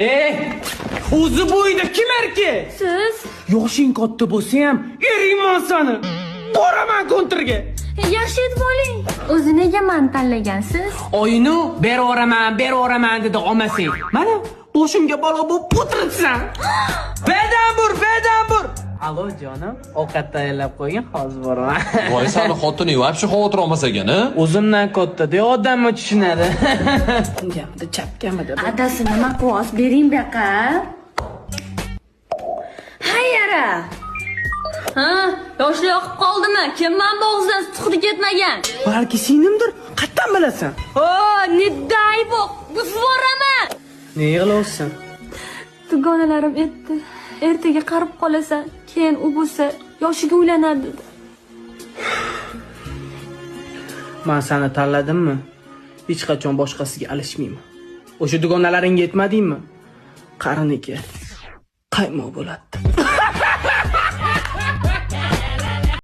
O'zi bo'yida kim erki? Siz Yoshing katta bo'lsa ham eriyman seni. Boraman kontrga. yaxshi etib oling. O'zi nega meni tanlagansiz? Oyni beraveraman dedi olmasang. Mana boshimga balo bo'lib o'tiribsan. Bedambur. Alo jonim, ovqat tayyorlab qo'ying, hozir boraman. Voy sani xotining vobshe xavotir olmas ekan-a? O'zimdan katta-da, odamni tushunadi. Gapni chapkamida. Adasi nima qilib bering bu yoqqa. Hayyara. Ha, yoshlar yoqib qoldimi? Kim men bo'g'zidan chiqdi ketmagan? Balki sinimdir, qayerdan bilasan? O, niday bu. Bu so'raman. Ne yig'layapsan? Dugonalarim aytdi. Ertaga qarib qolasan, keyin u bo'lsa yoshiga uylanadi dedi. Men seni tanladimmi? Hech qachon boshqasiga alishmayman. O'sha dugonalaringga aytmadingmi? Qariniki qaymoq bo'ladi.